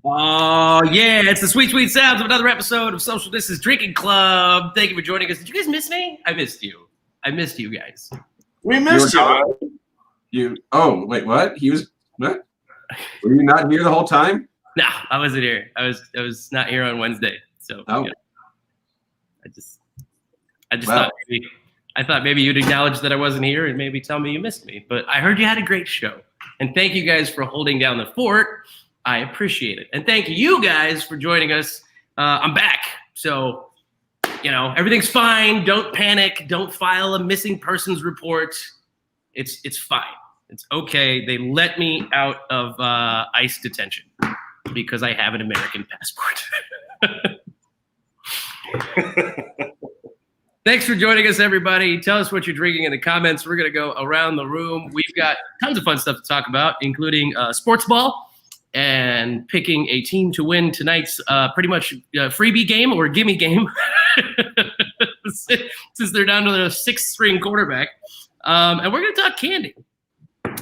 Oh, yeah, it's the sweet, sweet sounds of another episode of Social Distance Drinking Club. Thank you for joining us. Did you guys miss me? I missed you. I missed you guys. We missed you. Oh, wait, what? What? Were you not here the whole time? No, I wasn't here. I was not here on Wednesday. So oh. Yeah. I just thought maybe you'd acknowledge that I wasn't here and maybe tell me you missed me. But I heard you had a great show. And thank you guys for holding down the fort. I appreciate it. And thank you guys for joining us. I'm back. So, everything's fine. Don't panic. Don't file a missing persons report. It's fine. It's okay. They let me out of ICE detention because I have an American passport. Thanks for joining us, everybody. Tell us what you're drinking in the comments. We're going to go around the room. We've got tons of fun stuff to talk about, including sportsball and picking a team to win tonight's pretty much freebie game or gimme game, since they're down to the sixth-string quarterback. And we're going to talk candy.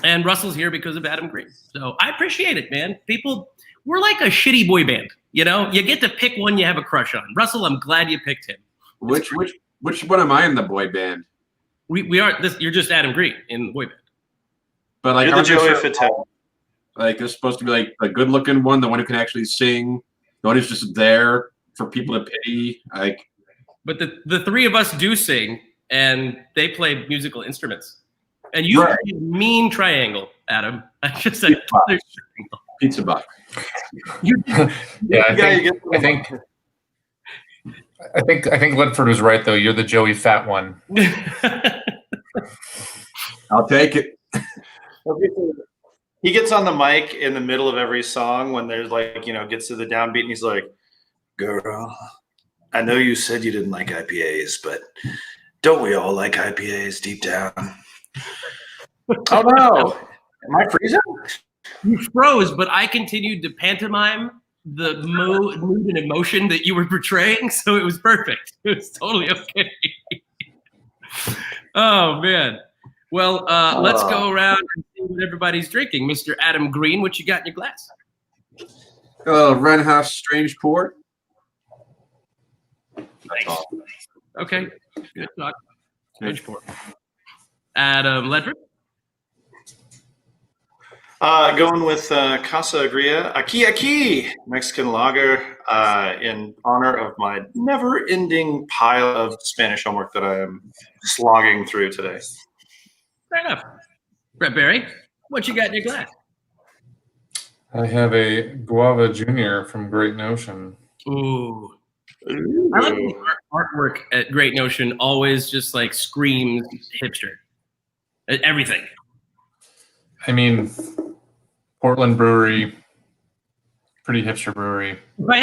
And Russell's here because of Adam Green. So I appreciate it, man. People, we're like a shitty boy band. You get to pick one you have a crush on. Russell, I'm glad you picked him. Which one am I in the boy band? We are. You're just Adam Green in the boy band. But like, you're the Joey Fattel. Like, they're supposed to be like a good-looking one, the one who can actually sing, the one who's just there for people to pity. But the three of us do sing, and they play musical instruments. And you are a mean triangle, Adam. I just said pizza box. Yeah, I think Ledford was right though. You're the Joey fat one. I'll take it. He gets on the mic in the middle of every song when there's gets to the downbeat and he's like, "Girl, I know you said you didn't like IPAs, but don't we all like IPAs deep down?" Oh no. Am I freezing? You froze, but I continued to pantomime the mood and emotion that you were portraying, so it was perfect. It was totally okay. Oh, man. Well, let's go around and see what everybody's drinking. Mr. Adam Green, what you got in your glass? Red House Strange Port. Nice. Okay. Good talk. Strange Port. Adam Ledford? Going with Casa Agria Aki Mexican lager in honor of my never-ending pile of Spanish homework that I am slogging through today. Fair enough. Brett Berry, what you got in your glass? I have a Guava Junior from Great Notion. Ooh. I like the artwork at Great Notion always just like screams hipster. Everything. I mean, Portland brewery, pretty hipster brewery. If I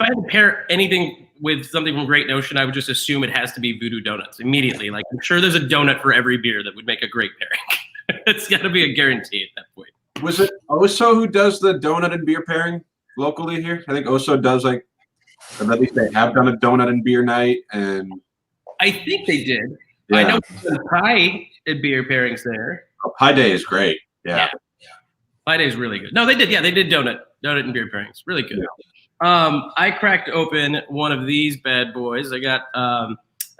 had to pair anything with something from Great Notion, I would just assume it has to be Voodoo Donuts immediately. Like, I'm sure there's a donut for every beer that would make a great pairing. It's got to be a guarantee at that point. Was it Oso who does the donut and beer pairing locally here? I think Oso does, like, or at least they have done a donut and beer night. And I think they did. Yeah. I know there's pie and beer pairings there. Pie Day is great. Yeah. Pie Day is really good. No, they did. Yeah, they did donut and beer pairings. Really good. Yeah. I cracked open one of these bad boys. I got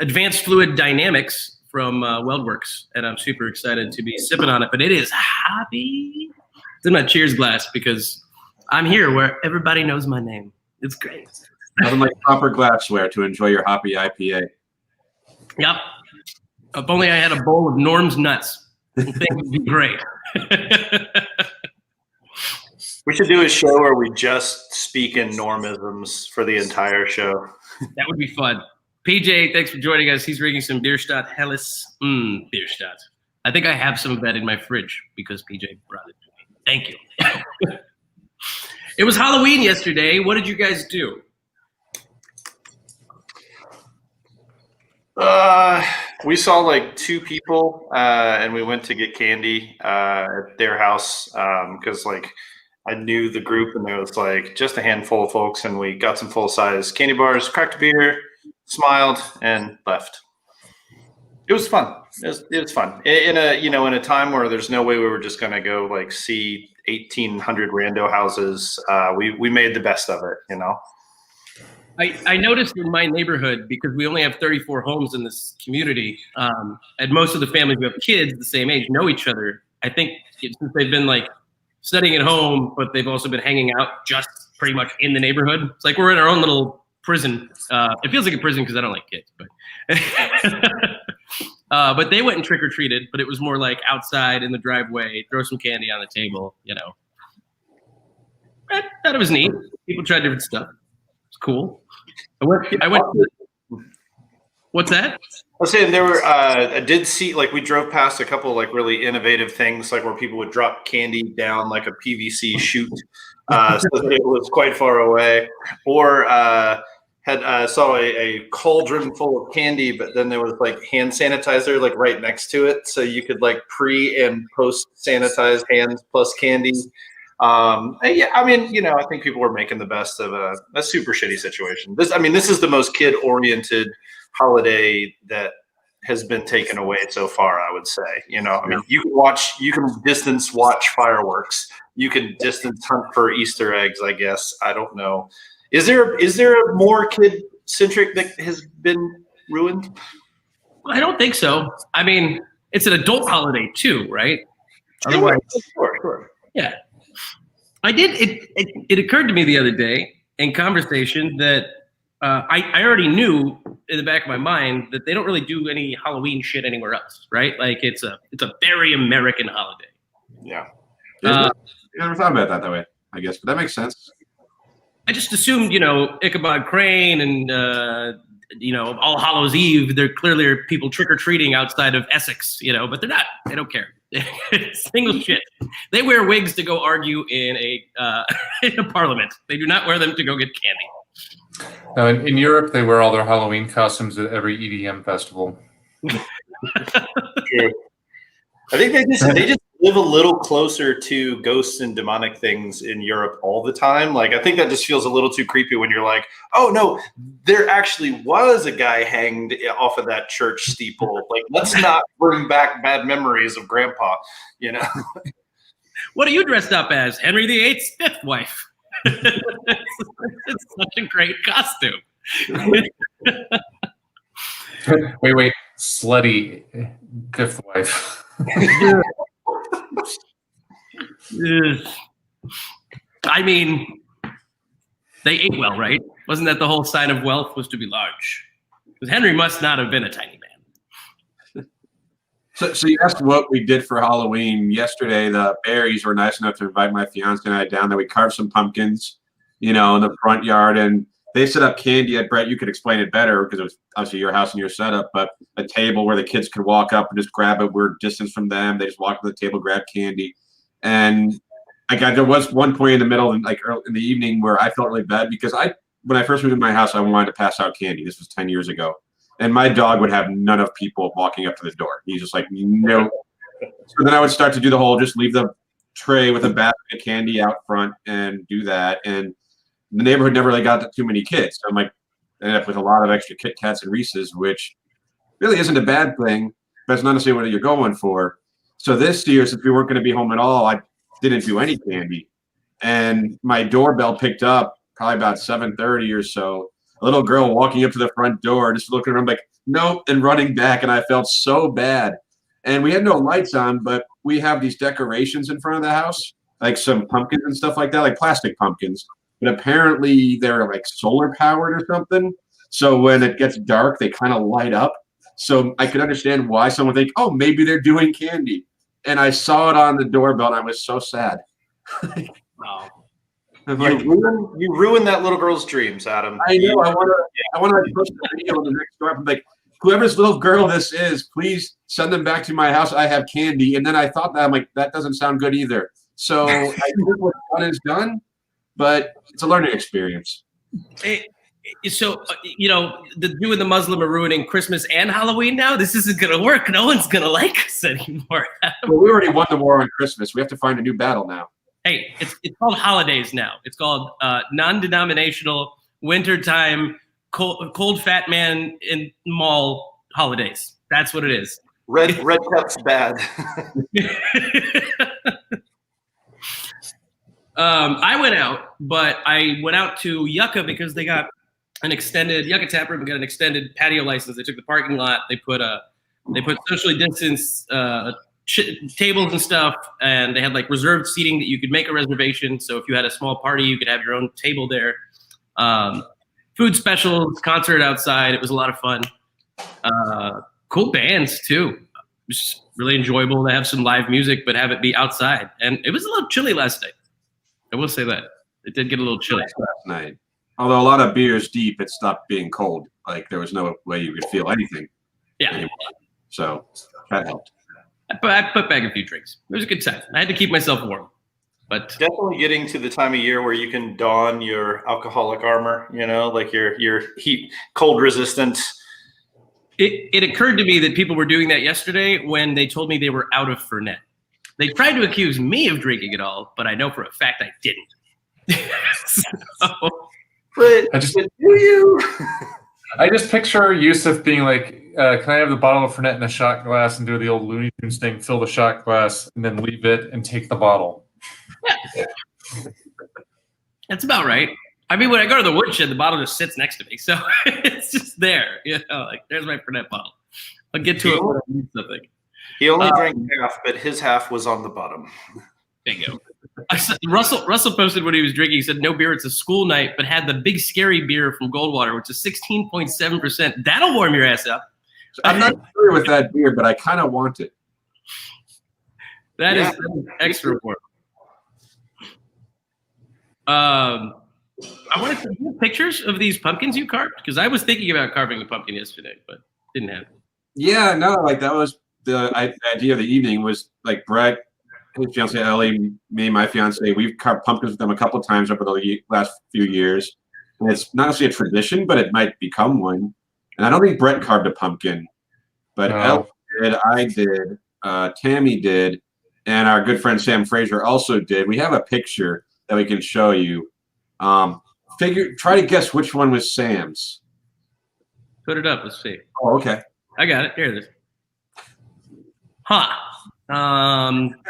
Advanced Fluid Dynamics from WeldWorks, and I'm super excited to be sipping on it. But it is hoppy. It's in my cheers glass because I'm here where everybody knows my name. It's great. Nothing like proper glassware to enjoy your hoppy IPA. Yep. If only I had a bowl of Norm's nuts. I think it would be great. We should do a show where we just speak in normisms for the entire show. That would be fun. PJ, thanks for joining us. He's drinking some Bierstadt Helles. Bierstadt. I think I have some of that in my fridge because PJ brought it to me. Thank you. It was Halloween yesterday. What did you guys do? We saw like two people, and we went to get candy at their house because like I knew the group, and there was like just a handful of folks, and we got some full size candy bars, cracked a beer, smiled, and left. It was fun. It was fun in a time where there's no way we were just gonna go like see 1,800 rando houses. We made the best of it. I noticed in my neighborhood, because we only have 34 homes in this community, and most of the families who have kids the same age know each other. I think since they've been like studying at home, but they've also been hanging out just pretty much in the neighborhood. It's like we're in our own little prison. It feels like a prison because I don't like kids, but they went and trick or treated. But it was more like outside in the driveway, throw some candy on the table. I thought it was neat. People tried different stuff. It's cool. I went. What's that? I was saying there were. I did see we drove past a couple like really innovative things, like where people would drop candy down like a PVC chute, so that it was quite far away, or saw a cauldron full of candy, but then there was like hand sanitizer like right next to it, so you could like pre and post sanitize hands plus candy. Yeah, I mean, I think people were making the best of a super shitty situation. This is the most kid-oriented holiday that has been taken away so far, I would say. You can distance watch fireworks. You can distance hunt for Easter eggs, I guess. I don't know. Is there more kid-centric that has been ruined? Well, I don't think so. I mean, it's an adult holiday too, right? Otherwise, Sure. Yeah. I did. It occurred to me the other day in conversation that I already knew in the back of my mind that they don't really do any Halloween shit anywhere else, right? Like it's a very American holiday. Yeah. I never thought about that way, I guess, but that makes sense. I just assumed, Ichabod Crane and All Hallows Eve, there clearly are people trick-or-treating outside of Essex, but they're not. They don't care. Single shit. They wear wigs to go argue in a parliament. They do not wear them to go get candy. Now, in Europe, they wear all their Halloween costumes at every EDM festival. True. I think they just live a little closer to ghosts and demonic things in Europe all the time. Like, I think that just feels a little too creepy when you're like, oh no, there actually was a guy hanged off of that church steeple. Like, let's not bring back bad memories of Grandpa, What are you dressed up as? Henry VIII's fifth wife. It's such a great costume. Wait. Slutty fifth wife. I mean, they ate well, right? Wasn't that the whole sign of wealth was to be large? Because Henry must not have been a tiny man. So you asked what we did for Halloween. Yesterday, the Berries were nice enough to invite my fiance and I down there. We carved some pumpkins, in the front yard, and they set up candy at Brett. You could explain it better because it was obviously your house and your setup, but a table where the kids could walk up and just grab it. We're distance from them. They just walk to the table, grab candy. And there was one point in the middle, like early in the evening, where I felt really bad because when I first moved into my house, I wanted to pass out candy. This was 10 years ago. And my dog would have none of people walking up to the door. He's just like, no. So then I would start to do the whole, just leave the tray with a basket of candy out front and do that. And the neighborhood never really got too many kids. So I'm like, ended up with a lot of extra Kit Kats and Reese's, which really isn't a bad thing, but it's not necessarily what you're going for. So this year, since we weren't going to be home at all, I didn't do any candy. And my doorbell picked up probably about 7:30 or so. A little girl walking up to the front door, just looking around like, nope, and running back. And I felt so bad. And we had no lights on, but we have these decorations in front of the house, like some pumpkins and stuff like that, like plastic pumpkins. But apparently they're like solar powered or something. So when it gets dark, they kind of light up. So I could understand why someone would think, oh, maybe they're doing candy. And I saw it on the doorbell and I was so sad. Wow. You ruined that little girl's dreams, Adam. I know. I want to post a video on the next door. I'm like, whoever's little girl this is, please send them back to my house. I have candy. And then I thought that, I'm like, that doesn't sound good either. So I think what's done is done. But it's a learning experience. So, the Jew and the Muslim are ruining Christmas and Halloween now? This isn't going to work. No one's going to like us anymore. Well, we already won the war on Christmas. We have to find a new battle now. Hey, it's called holidays now. It's called non-denominational wintertime cold fat man in mall holidays. That's what it is. Red Pep's bad. I went out, but I went out to Yucca because they got an extended Yucca Tap Room got an extended patio license. They took the parking lot. They put socially distanced tables and stuff, and they had like reserved seating that you could make a reservation. So if you had a small party, you could have your own table there. Food specials, concert outside. It was a lot of fun. Cool bands too. It was really enjoyable to have some live music, but have it be outside. And it was a little chilly last night. I will say that it did get a little chilly last night. Although a lot of beers deep, it stopped being cold. Like there was no way you could feel anything. Yeah. Anymore. So that helped. I put back a few drinks. It was a good time. I had to keep myself warm. But definitely getting to the time of year where you can don your alcoholic armor, like your heat, cold resistant. It occurred to me that people were doing that yesterday when they told me they were out of Fernet. They tried to accuse me of drinking it all, but I know for a fact I didn't. But do you? I just picture Yusuf being like, can I have the bottle of Fernet in a shot glass and do the old Looney Tunes thing, fill the shot glass, and then leave it and take the bottle? Yeah. That's about right. I mean, when I go to the woodshed, the bottle just sits next to me. So it's just there. Like there's my Fernet bottle. I'll get to it when I need something. He only drank half, but his half was on the bottom. Bingo. Russell posted what he was drinking. He said, no beer, it's a school night, but had the big scary beer from Goldwater, which is 16.7%. That'll warm your ass up. I'm not sure with that beer, but I kind of want it. That is extra warm. I wanted to see pictures of these pumpkins you carved, because I was thinking about carving a pumpkin yesterday, but didn't happen. Yeah, no, like that was the idea of the evening was like Brett, his fiance Ellie, me, my fiance, we've carved pumpkins with them a couple of times over the last few years. And it's not necessarily a tradition, but it might become one. And I don't think Brett carved a pumpkin, but Ellie did, I did, Tammy did, and our good friend Sam Fraser also did. We have a picture that we can show you. Try to guess which one was Sam's. Put it up. Let's see. Oh, okay. I got it. Here it is. Huh.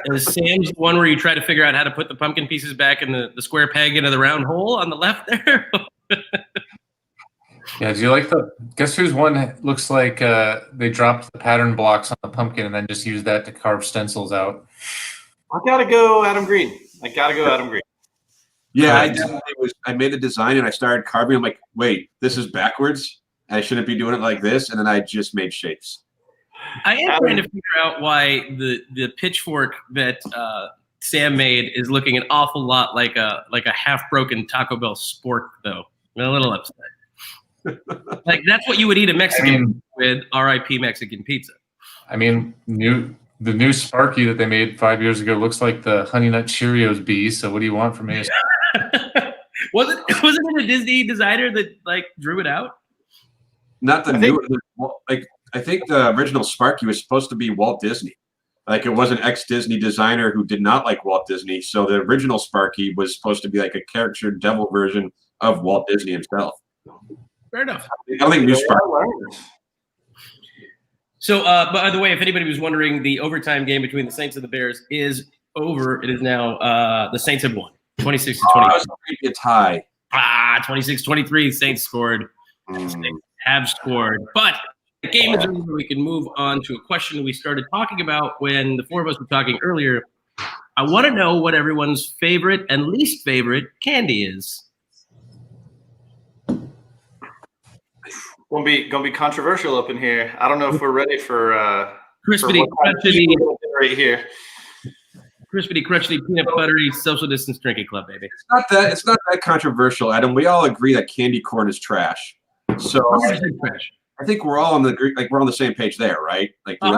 Is Sam's one where you try to figure out how to put the pumpkin pieces back in the square peg into the round hole on the left there? Yeah, do you like guess whose one looks like they dropped the pattern blocks on the pumpkin and then just used that to carve stencils out? I gotta go Adam Green. Yeah, I made the design and I started carving. I'm like, wait, this is backwards. I shouldn't be doing it like this. And then I just made shapes. I am trying to figure out why the pitchfork that Sam made is looking an awful lot like a half broken Taco Bell spork, though. I'm a little upset. Like that's what you would eat a Mexican with R.I.P. Mexican pizza. I mean, the new Sparky that they made 5 years ago looks like the Honey Nut Cheerios bee. So what do you want from me? Wasn't it a Disney designer that like drew it out? Not the new. I think the original Sparky was supposed to be Walt Disney. Like it was an ex-Disney designer who did not like Walt Disney. So the original Sparky was supposed to be like a caricature devil version of Walt Disney himself. Fair enough. I don't think new Sparky. So, by the way, if anybody was wondering, the overtime game between the Saints and the Bears is over. It is now the Saints have won, 26-20. I was hoping to tie. 26-23. Saints scored. Saints have scored, but the game is over. We can move on to a question we started talking about when the four of us were talking earlier. I want to know what everyone's favorite and least favorite candy is. Gonna be controversial up in here. I don't know if we're ready for Crispity, crunchity, right here. Crispity, crunchity, peanut buttery, social distance drinking club, baby. It's not that controversial, Adam. We all agree that candy corn is trash. So Trash. I think we're all on the same page there, right? Like I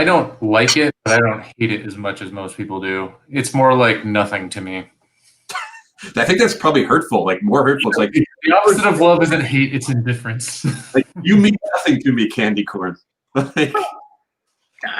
don't like it, but I don't hate it as much as most people do. It's more like nothing to me. I think that's probably hurtful, like more hurtful. It's like the opposite of love isn't hate, it's indifference. Like you mean nothing to me, candy corn. I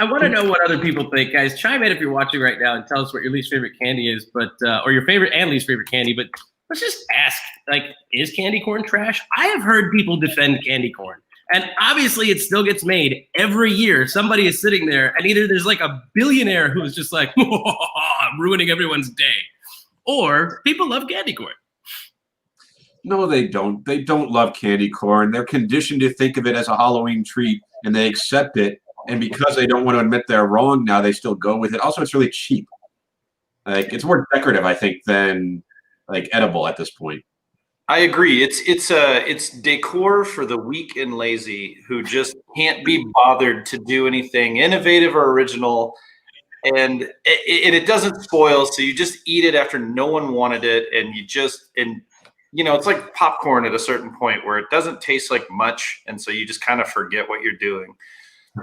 want to know what other people think, guys. Chime in if you're watching right now and tell us what your least favorite candy is, but or your favorite and least favorite candy. But let's just ask, like, is candy corn trash? I have heard people defend candy corn. And obviously it still gets made every year. Somebody is sitting there and either there's like a billionaire who is just like, I'm ruining everyone's day. Or people love candy corn. No, they don't. They don't love candy corn. They're conditioned to think of it as a Halloween treat, and they accept it. And because they don't want to admit they're wrong now, they still go with it. Also, it's really cheap. Like, it's more decorative, I think, than like edible at this point. I agree. It's decor for the weak and lazy who just can't be bothered to do anything innovative or original, and it doesn't spoil. So you just eat it after no one wanted it, and it's like popcorn at a certain point where it doesn't taste like much, and so you just kind of forget what you're doing.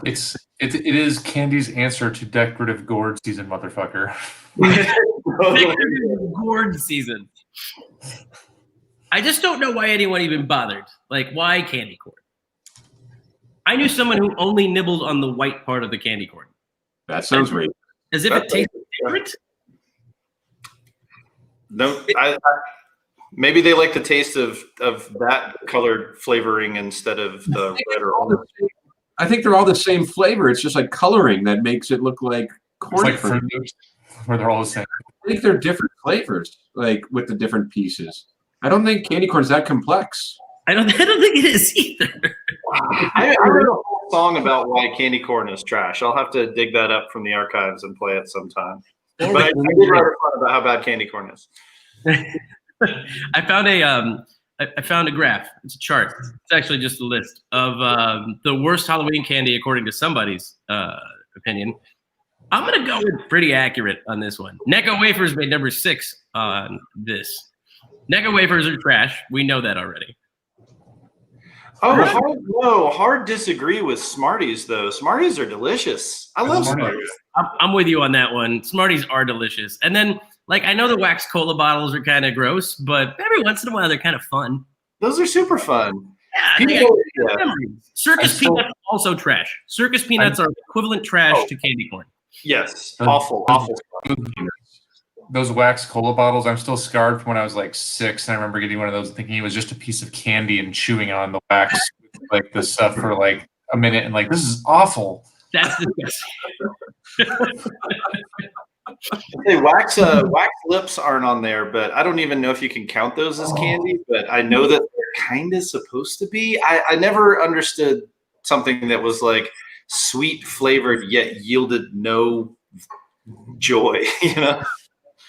It is candy's answer to decorative gourd season, motherfucker. Decorative gourd season. I just don't know why anyone even bothered. Like, why candy corn? I knew someone who only nibbled on the white part of the candy corn. That sounds right. As if it tasted different. No, maybe they like the taste of that colored flavoring instead of the red or orange. I think they're all the same flavor. It's just like coloring that makes it look like corn. It's like Fruit Loops, where they're all the same. I think they're different flavors, like with the different pieces. I don't think candy corn's that complex. I don't think it is either. I heard a whole song about why candy corn is trash. I'll have to dig that up from the archives and play it sometime. But I did write a song about how bad candy corn is. I found a graph. It's a chart. It's actually just a list of the worst Halloween candy according to somebody's opinion. I'm gonna go with pretty accurate on this one. Necco wafers made number 6 on this. Necco wafers are trash. We know that already. Oh, hard disagree with Smarties though. Smarties are delicious. I love Smarties. I'm with you on that one. Smarties are delicious. And then, like, I know the wax cola bottles are kind of gross, but every once in a while they're kind of fun. Those are super fun. Yeah. Circus peanuts are also trash. Circus peanuts are equivalent trash to candy corn. Yes, awful. Those wax cola bottles, I'm still scarred from when I was like 6, and I remember getting one of those and thinking it was just a piece of candy and chewing on the wax, like the stuff for like a minute, and like, this is awful. That's disgusting. Hey, wax lips aren't on there, but I don't even know if you can count those as candy, but I know that they're kind of supposed to be. I never understood something that was like sweet flavored yet yielded no joy, you know?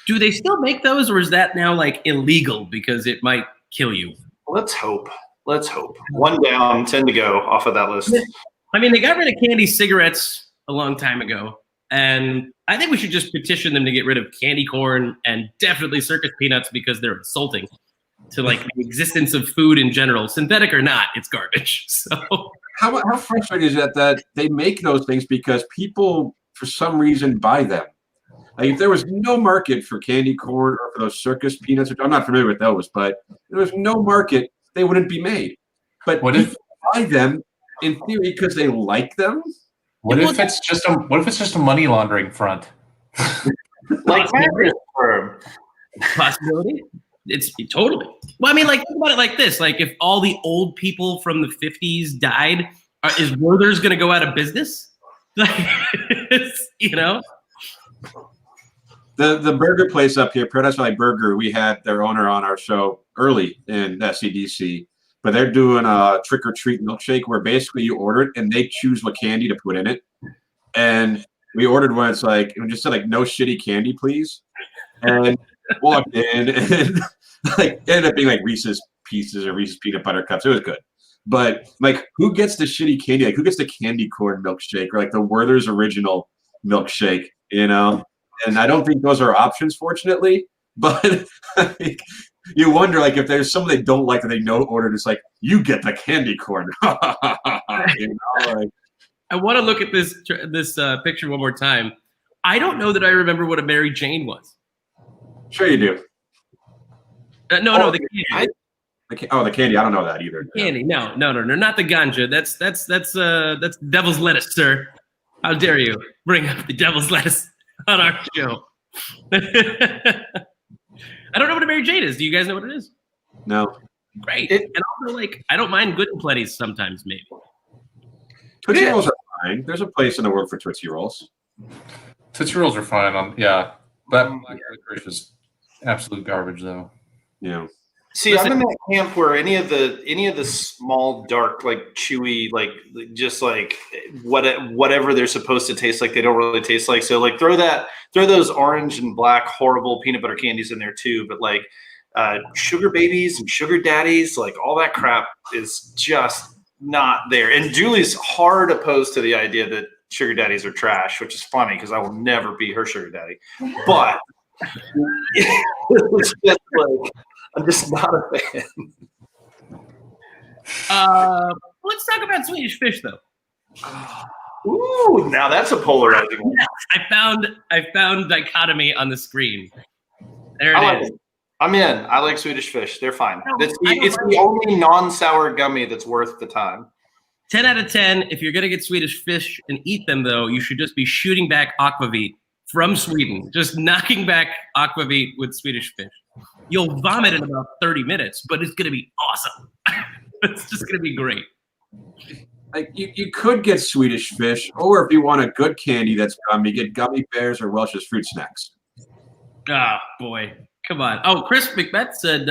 Do they still make those, or is that now like illegal because it might kill you? Let's hope. One down, 10 to go off of that list. I mean, they got rid of candy cigarettes a long time ago, and I think we should just petition them to get rid of candy corn and definitely circus peanuts because they're insulting to like the existence of food in general. Synthetic or not, it's garbage. So how frustrating is that they make those things because people, for some reason, buy them? Like, if there was no market for candy corn or for those circus peanuts, which I'm not familiar with those, but if there was no market, they wouldn't be made. But what if buy them in theory because they like them? What if it's just a money laundering front? Like mattress firm. Possibility. It's totally. Well, I mean, like, think about it like this: like, if all the old people from the 50s died, is Werther's going to go out of business? You know. The burger place up here, Paradise Valley Burger, we had their owner on our show early in SCDC, but they're doing a trick or treat milkshake where basically you order it and they choose what candy to put in it. And we ordered one. It's like, it just said like, no shitty candy, please. And walked in and like ended up being like Reese's Pieces or Reese's peanut butter cups. It was good. But like, who gets the shitty candy? Like, who gets the candy corn milkshake or like the Werther's original milkshake, you know? And I don't think those are options, fortunately. But like, you wonder, like, if there's someone they don't like and they know ordered, it's like, you get the candy corn. You know, like, I want to look at this picture one more time. I don't know that I remember what a Mary Jane was. Sure you do. No, the candy. The candy. I don't know that either. Candy. No, not the ganja. That's devil's lettuce, sir. How dare you bring up the devil's lettuce on our show? I don't know what a Mary Jane is. Do you guys know what it is? No. Great. And also, like, I don't mind Good and Plenty's sometimes, maybe. Tootsie Rolls are fine. There's a place in the world for Tootsie Rolls. Tootsie Rolls are fine. But black licorice is absolute garbage, though. Yeah. See, I'm in that camp where any of the small, dark, like chewy, like just like whatever they're supposed to taste like, they don't really taste like. So like throw those orange and black horrible peanut butter candies in there too. But like sugar babies and sugar daddies, like all that crap is just not there. And Julie's hard opposed to the idea that sugar daddies are trash, which is funny because I will never be her sugar daddy. But it's just like, I'm just not a fan. Let's talk about Swedish Fish, though. Ooh, now that's a polarizing one. I found dichotomy on the screen. There it is. I'm in. I like Swedish Fish. They're fine. It's the only non-sour gummy that's worth the time. 10 out of 10. If you're gonna get Swedish Fish and eat them, though, you should just be shooting back aquavit from Sweden. Just knocking back aquavit with Swedish Fish. You'll vomit in about 30 minutes, but it's going to be awesome. It's just going to be great. Like you could get Swedish Fish, or if you want a good candy that's gummy, get gummy bears or Welch's fruit snacks. Ah, boy. Come on. Oh, Chris McBeth said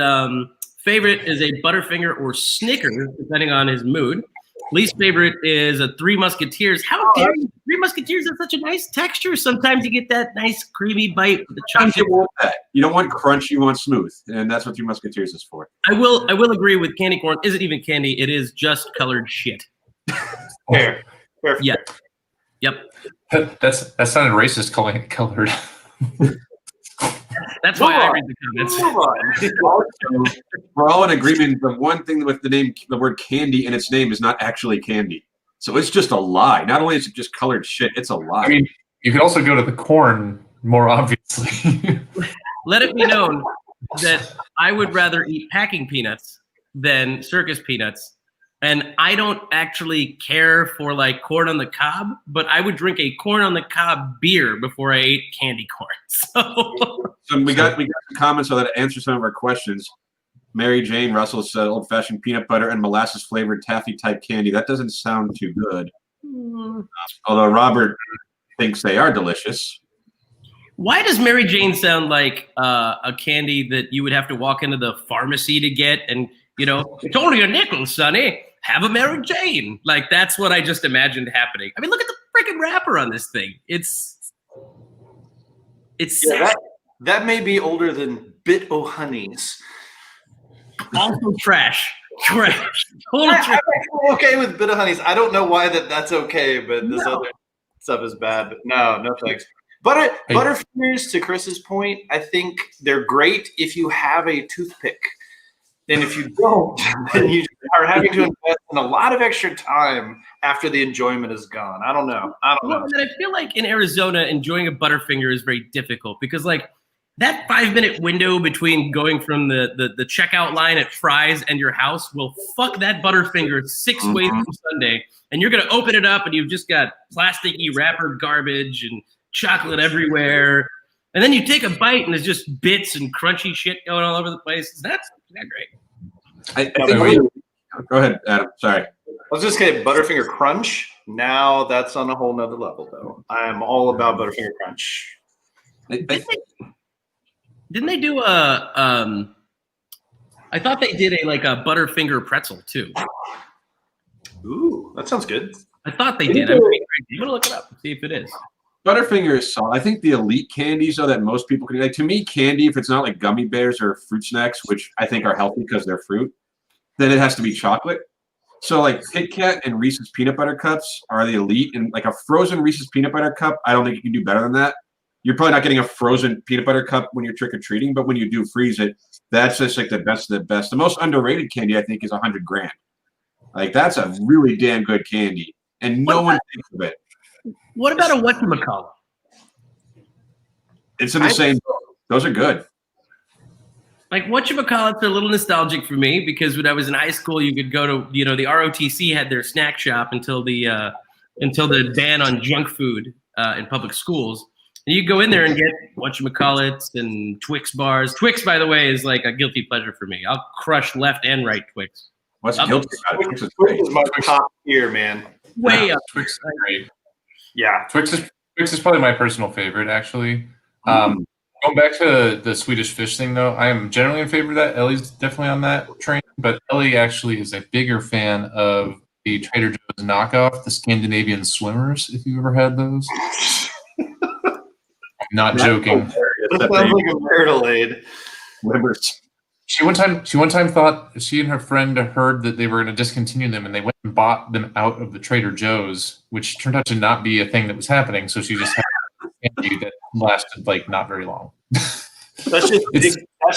favorite is a Butterfinger or Snickers, depending on his mood. Least favorite is a Three Musketeers. How dare you? Three Musketeers have such a nice texture. Sometimes you get that nice creamy bite with the chocolate. You want that. You don't want crunch, you want smooth. And that's what Three Musketeers is for. I will agree with candy corn. Isn't even candy. It is just colored shit. Fair. Yeah. Yep. That sounded racist, calling it colored. That's why I read the comments. We're all in agreement. The one thing with the word candy in its name is not actually candy. So it's just a lie. Not only is it just colored shit, it's a lie. I mean, you could also go to the corn more obviously. Let it be known that I would rather eat packing peanuts than circus peanuts. And I don't actually care for like corn on the cob, but I would drink a corn on the cob beer before I ate candy corn. So we got some comments on that to answer some of our questions. Mary Jane Russell said old-fashioned peanut butter and molasses flavored taffy type candy. That doesn't sound too good. Although Robert thinks they are delicious. Why does Mary Jane sound like a candy that you would have to walk into the pharmacy to get? And, it's only a nickel, Sonny. Have a Mary Jane. Like, that's what I just imagined happening. I mean, look at the freaking wrapper on this thing. It's that may be older than Bit O' Honeys. Also trash. Trash. I'm actually okay with Bit O' Honeys. I don't know why that's okay, but this other stuff is bad. But no thanks. Butterfingers, to Chris's point, I think they're great if you have a toothpick. And if you don't, then you are having to invest in a lot of extra time after the enjoyment is gone. I don't know. And I feel like in Arizona, enjoying a Butterfinger is very difficult because, like, that 5-minute window between going from the checkout line at Fry's and your house will fuck that Butterfinger 6 ways from Sunday. And you're going to open it up and you've just got plasticky wrapper garbage and chocolate everywhere. And then you take a bite and there's just bits and crunchy shit going all over the place. That's not great. Go ahead, Adam. Sorry. I was just kidding. Butterfinger Crunch. Now that's on a whole nother level, though. I am all about Butterfinger Crunch. Didn't they do I thought they did a Butterfinger pretzel too. Ooh, that sounds good. I thought they did. I'm gonna look it up and see if it is. Butterfinger is solid. I think the elite candies, though, that most people can like. To me, candy, if it's not like gummy bears or fruit snacks, which I think are healthy because they're fruit, then it has to be chocolate. So like Kit Kat and Reese's peanut butter cups are the elite, and like a frozen Reese's peanut butter cup, I don't think you can do better than that. You're probably not getting a frozen peanut butter cup when you're trick or treating, but when you do freeze it, that's just like the best of the best. The most underrated candy, I think, is 100 grand. Like that's a really damn good candy, and no one thinks of it. What about a whatchamacallit? It's in the same boat. Those are good. Like whatchamacallits are a little nostalgic for me because when I was in high school, you could go to, the ROTC had their snack shop until the ban on junk food in public schools. And you go in there and get whatchamacallits and Twix bars. Twix, by the way, is like a guilty pleasure for me. I'll crush left and right Twix. What's guilty about it? Twix is my top tier, man. Way up. Twix is great. Yeah. Twix is probably my personal favorite, actually. Going back to the Swedish fish thing, though, I am generally in favor of that. Ellie's definitely on that train, but Ellie actually is a bigger fan of the Trader Joe's knockoff, the Scandinavian swimmers, if you've ever had those. I'm not joking. That sounds like a marital aid. She one time thought she and her friend heard that they were going to discontinue them, and they went and bought them out of the Trader Joe's, which turned out to not be a thing that was happening. So she just had candy that lasted like not very long. That's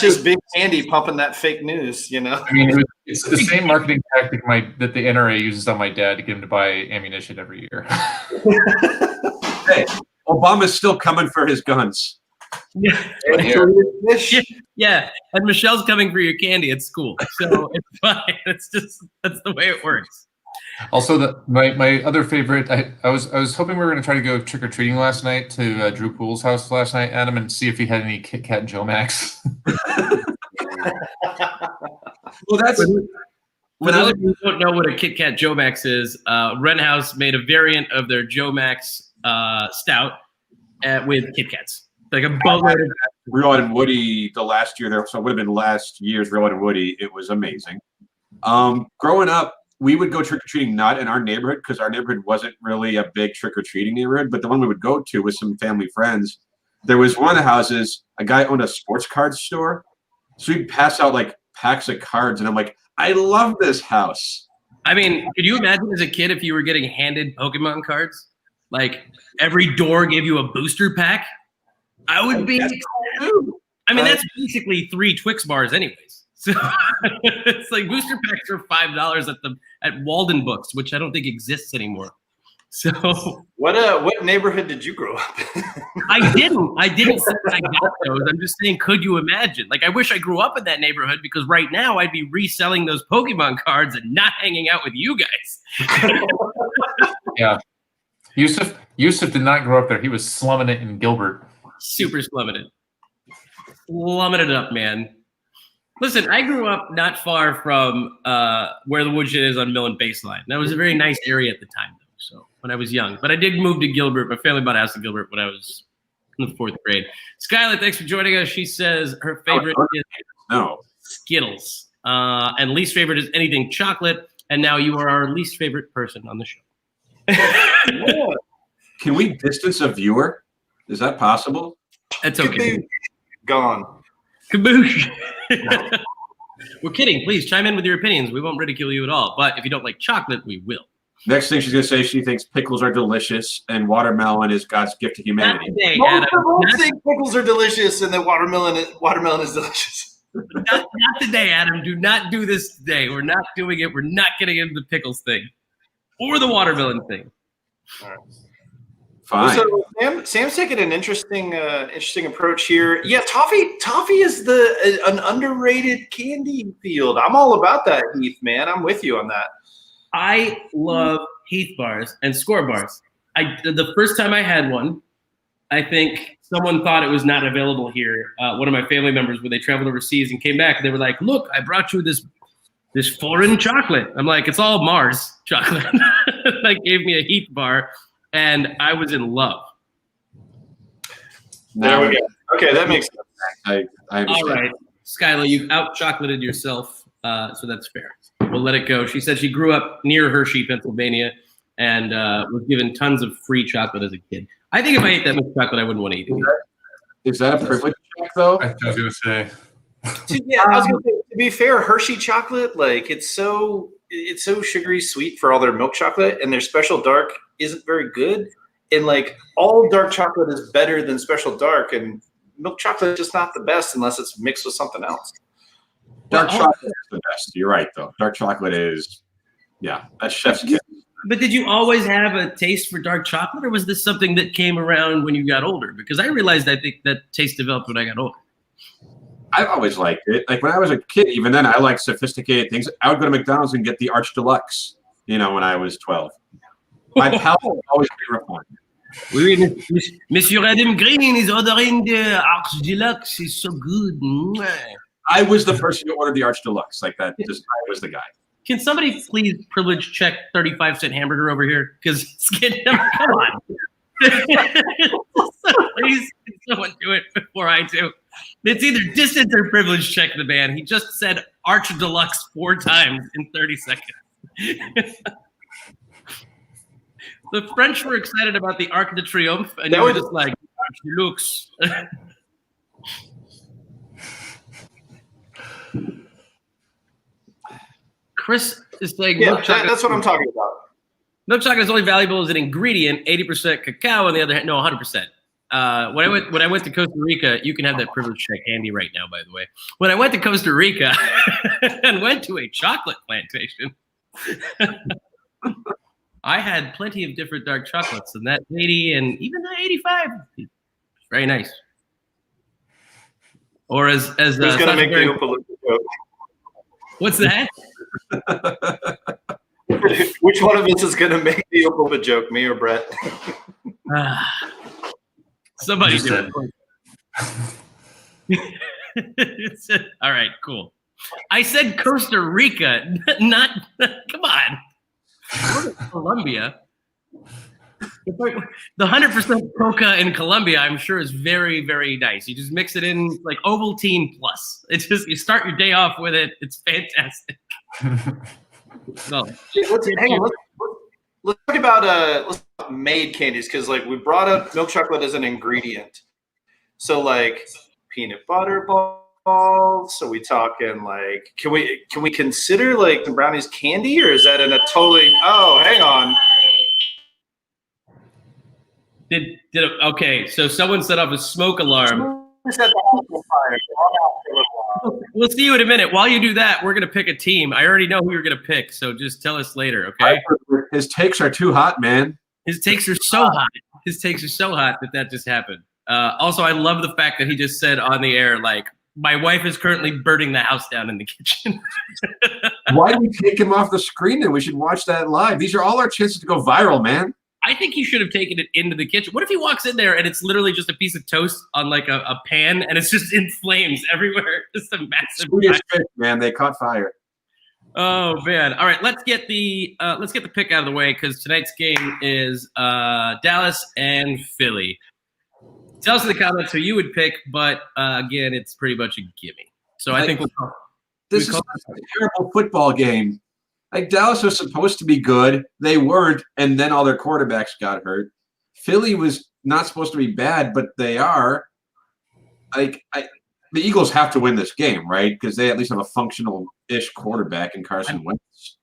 just big candy pumping that fake news, you know. I mean, it's the same marketing tactic that the NRA uses on my dad to get him to buy ammunition every year. Hey, Obama's still coming for his guns. Yeah. Yeah. And Michelle's coming for your candy at school. So it's fine. That's the way it works. Also, my other favorite, I was hoping we were going to try to go trick or treating last night to Drew Poole's house last night, Adam, and see if he had any Kit Kat Joe Max. Well, that's. For those of you who don't know what a Kit Kat Joe Max is, Ren House made a variant of their Joe Max stout with Kit Kats. Like a boatload of Real Ed and Woody the last year there, so it would have been last year's Real Ed and Woody. It was amazing. Growing up, we would go trick-or-treating not in our neighborhood because our neighborhood wasn't really a big trick-or-treating neighborhood, but the one we would go to with some family friends. There was one of the houses, a guy owned a sports card store. So he'd pass out like packs of cards, and I'm like, I love this house. I mean, could you imagine as a kid if you were getting handed Pokemon cards? Like every door gave you a booster pack? I would be. I mean, that's basically 3 Twix bars, anyways. So it's like booster packs are $5 at Walden Books, which I don't think exists anymore. So what neighborhood did you grow up in? I didn't say I got those. I'm just saying, could you imagine? Like, I wish I grew up in that neighborhood because right now I'd be reselling those Pokemon cards and not hanging out with you guys. Yeah. Yusuf did not grow up there. He was slumming it in Gilbert. Super slumming it. Slumming it up, man. Listen, I grew up not far from where the woodshed is on Mill and Baseline. That was a very nice area at the time, though. So when I was young, but I did move to Gilbert. My family bought a house in Gilbert when I was in the 4th grade. Skylar, thanks for joining us. She says her favorite is Skittles, and least favorite is anything chocolate. And now you are our least favorite person on the show. Can we distance a viewer? Is that possible? That's okay. Gone. Kaboosh. We're kidding. Please chime in with your opinions. We won't ridicule you at all. But if you don't like chocolate, we will. Next thing she's going to say, she thinks pickles are delicious and watermelon is God's gift to humanity. Not today, Adam. Most think pickles are delicious and that watermelon is delicious. Not today, Adam. Do not do this today. We're not doing it. We're not getting into the pickles thing or the watermelon thing. All right. Fine. So Sam's taking an interesting approach here. Yeah, toffee is an underrated candy field. I'm all about that, Heath, man. I'm with you on that. I love Heath bars and Score bars. The first time I had one, I think someone thought it was not available here. One of my family members, when they traveled overseas and came back, they were like, "Look, I brought you this foreign chocolate." I'm like, "It's all Mars chocolate." Like, gave me a Heath bar, and I was in love. There we go. Okay, that makes sense. I understand. All right, Skylar, you've out-chocolated yourself, so that's fair. We'll let it go. She said she grew up near Hershey, Pennsylvania, and was given tons of free chocolate as a kid. I think if I ate that much chocolate, I wouldn't want to eat it. Is that a privilege check, though? I was going to say. Yeah, I was gonna say, to be fair, Hershey chocolate, like it's so sugary sweet for all their milk chocolate, and their special dark isn't very good. And like all dark chocolate is better than special dark, and milk chocolate is just not the best unless it's mixed with something else. Dark chocolate is the best. You're right, though. Dark chocolate is, that's chef's kiss. But did you always have a taste for dark chocolate, or was this something that came around when you got older? Because I realized I think that taste developed when I got older. I've always liked it. Like when I was a kid, even then, I liked sophisticated things. I would go to McDonald's and get the Arch Deluxe, when I was 12. My palate was always very refined. Oui, Monsieur Adam Green is ordering the Arch Deluxe. It's so good. I was the person who ordered the Arch Deluxe. Like that, just I was the guy. Can somebody please privilege check 35-cent hamburger over here? Because it's getting come on. Please, can someone do it before I do. It's either distance or privilege check the man. He just said Arch Deluxe 4 times in 30 seconds. The French were excited about the Arc de Triomphe, and you were just like, Arch Deluxe. Chris is saying, Yeah, that's what I'm talking about. Milk chocolate is only valuable as an ingredient, 80% cacao on the other hand. No, 100%. When I went to Costa Rica, you can have that privilege check handy right now, by the way. When I went to Costa Rica and went to a chocolate plantation, I had plenty of different dark chocolates, and that 80 and even the 85, very nice. Or as Who's gonna make the Opa Loompa joke? What's that? Which one of us is gonna make the Opa Loompa joke, me or Brett? Somebody do it. All right, cool. I said Costa Rica, not. Come on. Colombia. The 100% coca in Colombia, I'm sure, is very, very nice. You just mix it in like Ovaltine Plus. It's just you start your day off with it. It's fantastic. Let's talk about made candies, because like we brought up milk chocolate as an ingredient. So like peanut butter balls. So we talking like can we consider like the brownies candy, or is that in a totally hang on. Okay, so someone set off a smoke alarm. We'll see you in a minute. While you do that, we're gonna pick a team. I already know who you're gonna pick, so just tell us later, okay? His takes are too hot, man. His takes are so hot. His takes are so hot that just happened. Also, I love the fact that he just said on the air, like, my wife is currently burning the house down in the kitchen. Why did we take him off the screen then? We should watch that live. These are all our chances to go viral, man. I think he should have taken it into the kitchen. What if he walks in there and it's literally just a piece of toast on like a pan and it's just in flames everywhere? Just a massive fish, man. They caught fire. Oh man! All right, let's get the pick out of the way, because tonight's game is Dallas and Philly. Tell us in the comments who you would pick, but again, it's pretty much a gimme. So I think this is a terrible football game. Like, Dallas was supposed to be good. They weren't, and then all their quarterbacks got hurt. Philly was not supposed to be bad, but they are. Like, the Eagles have to win this game, right? Because they at least have a functional-ish quarterback in Carson Wentz.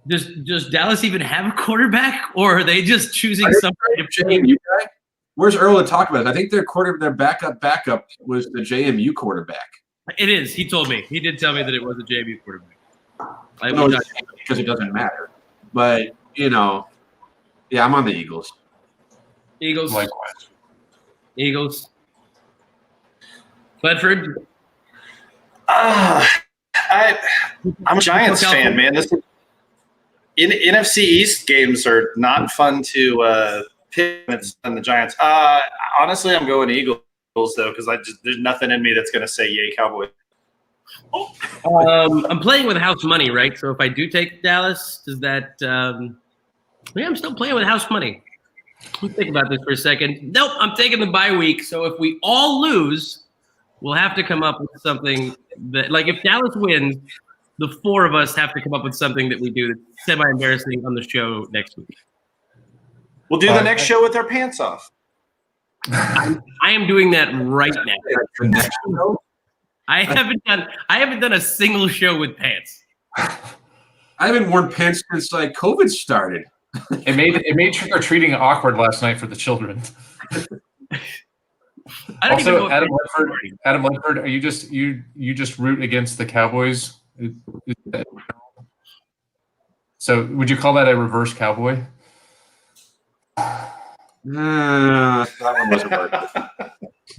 Does Dallas even have a quarterback, or are they just choosing some kind of JMU guy? Where's Earl to talk about it? I think their backup was the JMU quarterback. It is. He told me. He did tell me that it was a JMU quarterback. Because it doesn't matter. But, yeah, I'm on the Eagles. Eagles. Likewise. Eagles. Bedford. I'm a Giants fan, man. This NFC East games are not fun to pick on the Giants. Honestly, I'm going Eagles though, because there's nothing in me that's going to say yay Cowboys. I'm playing with house money, right? So if I do take Dallas, does that? I'm still playing with house money. Let's think about this for a second. Nope, I'm taking the bye week. So if we all lose, we'll have to come up with something that, like, if Dallas wins, the 4 of us have to come up with something that we do that's semi-embarrassing on the show next week. We'll do the next show with our pants off. I am doing that right now. The next show? I haven't done a single show with pants. I haven't worn pants since like COVID started. It made trick or treating awkward last night for the children. Also, Adam Ledford, are you just root against the Cowboys? So would you call that a reverse cowboy? That one wasn't working.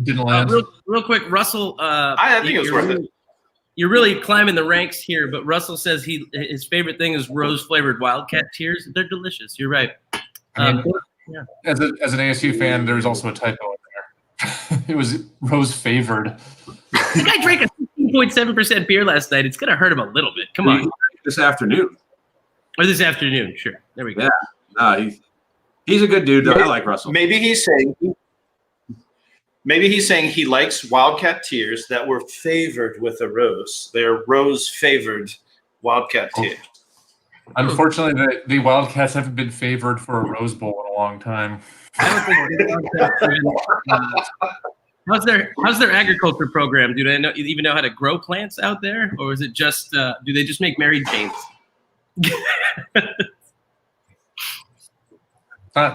Didn't land. Real quick, Russell. I think it was worth it. You're really climbing the ranks here, but Russell says his favorite thing is rose flavored Wildcat tears. They're delicious. You're right. As an ASU fan, there was also a typo in there. It was Rose favored. The guy drank a 16.7% beer last night. It's gonna hurt him a little bit. Come on. This afternoon. Or this afternoon. Sure. There we go. Yeah. No, he's a good dude. Though. I like Russell. Maybe he's saying he likes Wildcat tears that were favored with a rose. They're rose favored Wildcat tears. Unfortunately, the Wildcats haven't been favored for a Rose Bowl in a long time. How's their agriculture program? Do they even know how to grow plants out there, or is it just do they just make Mary Janes?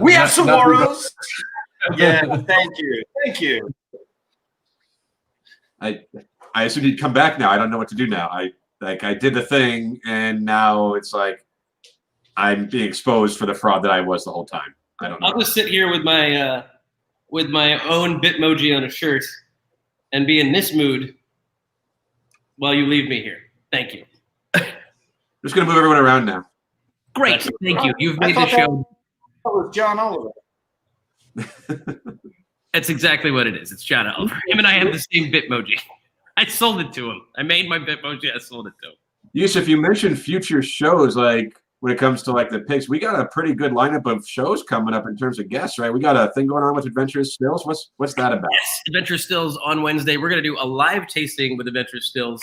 We have Saguaros. Yeah, thank you. I assumed he'd come back now. I don't know what to do now. I did the thing, and now it's like I'm being exposed for the fraud that I was the whole time. I don't know. I'll just sit here with my own Bitmoji on a shirt and be in this mood while you leave me here. Thank you. Just gonna move everyone around now. Great, thank you. You've made the show. That was John Oliver. That's exactly what it is. It's John Oliver. Him and I have the same Bitmoji. I sold it to him. I made my Bitmoji. I sold it to him. Yusuf, you mentioned future shows, like when it comes to like the picks. We got a pretty good lineup of shows coming up in terms of guests, right? We got a thing going on with Adventurous Stills. What's that about? Yes, Adventurous Stills on Wednesday. We're going to do a live tasting with Adventurous Stills.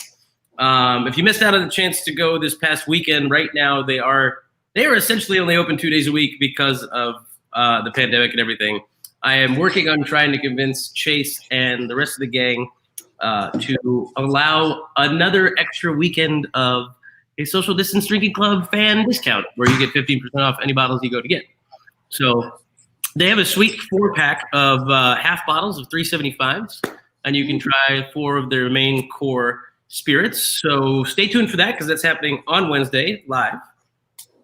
If you missed out on the chance to go this past weekend, right now they are essentially only open 2 days a week because of the pandemic and everything. I am working on trying to convince Chase and the rest of the gang to allow another extra weekend of a social distance drinking club fan discount where you get 15% off any bottles you go to get. So they have a sweet 4-pack of half bottles of 375s, and you can try 4 of their main core spirits. So stay tuned for that because that's happening on Wednesday live.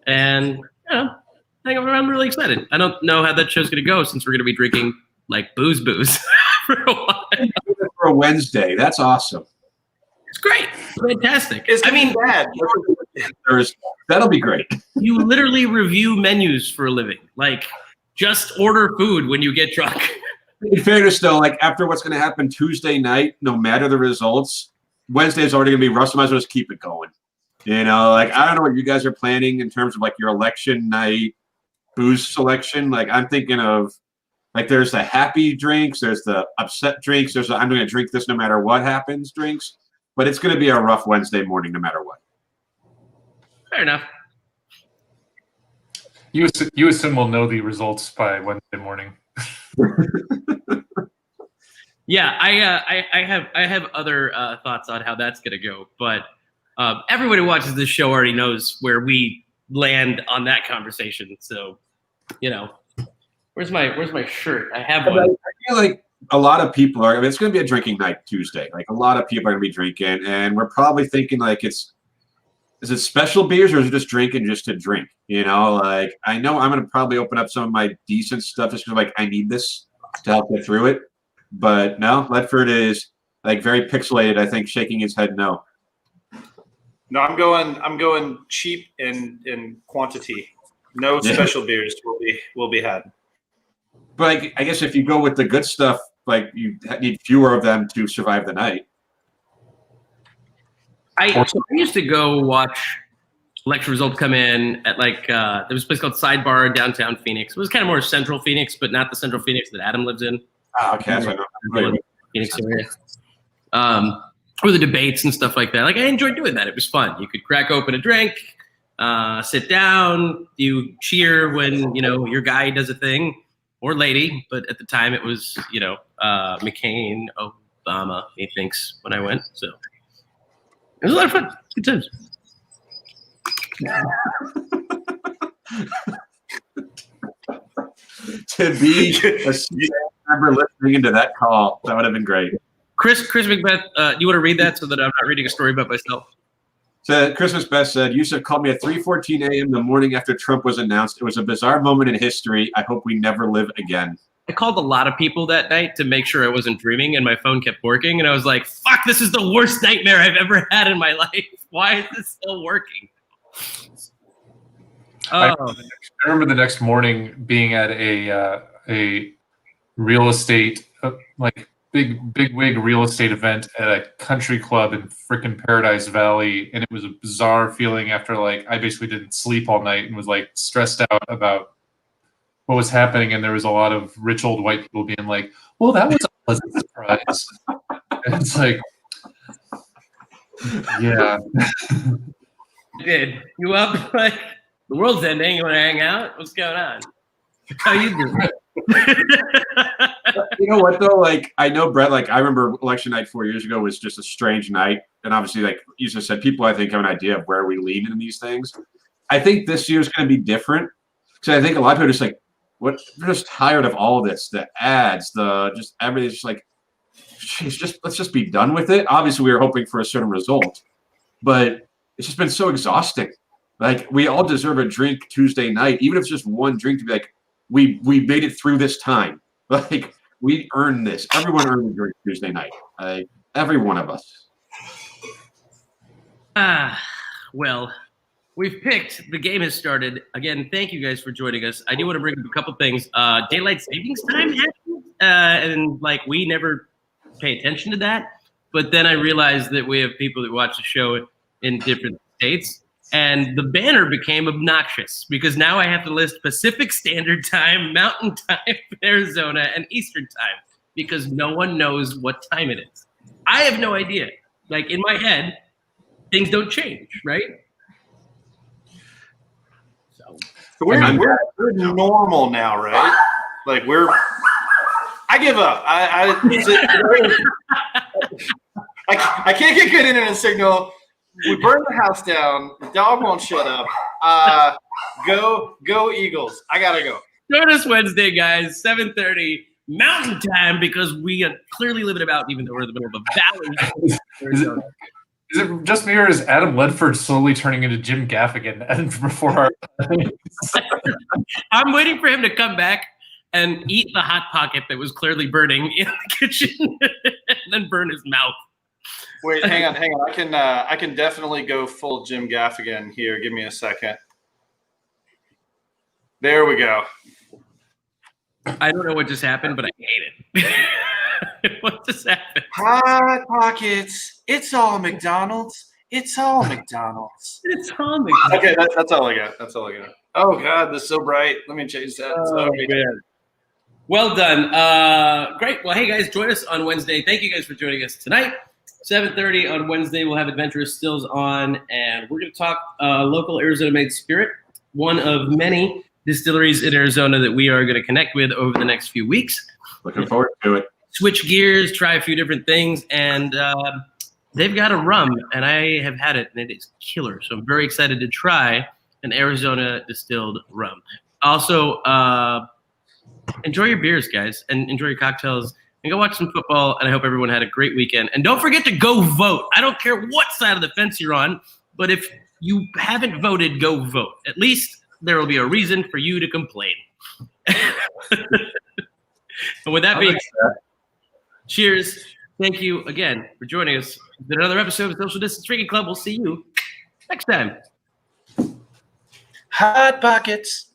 And I'm really excited. I don't know how that show's going to go since we're going to be drinking like booze for a while. For a Wednesday, that's awesome. It's great, fantastic. Bad. That'll be great. You literally review menus for a living. Like, just order food when you get drunk. In fairness, though, like after what's going to happen Tuesday night, no matter the results, Wednesday's already going to be Russell. Might as well just keep it going. You know, like I don't know what you guys are planning in terms of like your election night booze selection. Like I'm thinking of like there's the happy drinks, there's the upset drinks, there's the I'm going to drink this no matter what happens drinks. But it's going to be a rough Wednesday morning no matter what. Fair enough. You assume we'll know the results by Wednesday morning. Yeah, I have other thoughts on how that's going to go, but everyone who watches this show already knows where we land on that conversation. So, you know, where's my shirt? I have one. I feel like a lot of people are. I mean, it's going to be a drinking night Tuesday. Like a lot of people are going to be drinking, and we're probably thinking like is it special beers or is it just drinking just to drink? You know, like I know I'm going to probably open up some of my decent stuff just because like I need this to help get through it. But no, Ledford is like very pixelated. I think shaking his head no. No, I'm going cheap in quantity. No special beers will be had. But like, I guess if you go with the good stuff, like you need fewer of them to survive the night. I used to go watch election results come in at like there was a place called Sidebar in downtown Phoenix. It was kind of more central Phoenix, but not the central Phoenix that Adam lives in. Oh, okay, that's what I know. Phoenix area. Or the debates and stuff like that. Like I enjoyed doing that. It was fun. You could crack open a drink, sit down, you cheer when your guy does a thing or lady. But at the time, it was McCain, Obama. He thinks when I went. So it was a lot of fun. Good times. To be a member listening into that call, that would have been great. Chris Macbeth, you want to read that so that I'm not reading a story about myself? So Christmas Best said, Yusuf called me at 3:14 a.m. the morning after Trump was announced. It was a bizarre moment in history. I hope we never live again. I called a lot of people that night to make sure I wasn't dreaming, and my phone kept working. And I was like, fuck, this is the worst nightmare I've ever had in my life. Why is this still working? I Oh, remember the next morning being at a real estate like big wig real estate event at a country club in frickin' Paradise Valley, and it was a bizarre feeling after like I basically didn't sleep all night and was like stressed out about what was happening, and there was a lot of rich old white people being like, "Well, that was a pleasant surprise," and it's like, yeah. you did. You up? Like the world's ending. You want to hang out? What's going on? How you doing? You know what though? Like I know Brett. Like I remember election night 4 years ago was just a strange night, and obviously, like you just said, people I think have an idea of where we lean in these things. I think this year is going to be different because I think a lot of people are just like, what? They're just tired of all this, the ads, the just everything's just like, geez, let's just be done with it. Obviously, we were hoping for a certain result, but it's just been so exhausting. Like we all deserve a drink Tuesday night, even if it's just one drink to be like, we made it through this time. Like we earned this. Everyone earned a drink Tuesday night. Every one of us. Well, we've picked. The game has started. Again, thank you guys for joining us. I do want to bring up a couple things. Daylight savings time happened, and like we never pay attention to that. But then I realized that we have people that watch the show in different states. And the banner became obnoxious because now I have to list Pacific Standard Time, Mountain Time, Arizona, and Eastern Time because no one knows what time it is. I have no idea. Like in my head, things don't change, right? So we're normal now, right? Like I give up. I can't get good internet signal. We burned the house down. The dog won't shut up. Go Eagles. I gotta go. Join us Wednesday, guys, 7:30 Mountain Time because we clearly live it about even though we're in the middle of a valley. Is it just me or is Adam Ledford slowly turning into Jim Gaffigan before our I'm waiting for him to come back and eat the Hot Pocket that was clearly burning in the kitchen and then burn his mouth. Wait, hang on. I can definitely go full Jim Gaffigan here. Give me a second. There we go. I don't know what just happened, but I hate it. What just happened? Hot Pockets. It's all McDonald's. It's all McDonald's. It's all McDonald's. Okay, that's all I got. That's all I got. Oh God, this is so bright. Let me change that. Oh, man. Well done. Great. Well, hey guys, join us on Wednesday. Thank you guys for joining us tonight. 7:30 on Wednesday, we'll have Adventurous Stills on, and we're going to talk local Arizona-made spirit, one of many distilleries in Arizona that we are going to connect with over the next few weeks. Looking forward to it. Switch gears, try a few different things, and they've got a rum, and I have had it, and it is killer. So I'm very excited to try an Arizona distilled rum. Also, enjoy your beers, guys, and enjoy your cocktails. And go watch some football, and I hope everyone had a great weekend. And don't forget to go vote. I don't care what side of the fence you're on, but if you haven't voted, go vote. At least there will be a reason for you to complain. And with that being said, cheers. Thank you again for joining us. It's been another episode of Social Distance Drinking Club. We'll see you next time. Hot Pockets.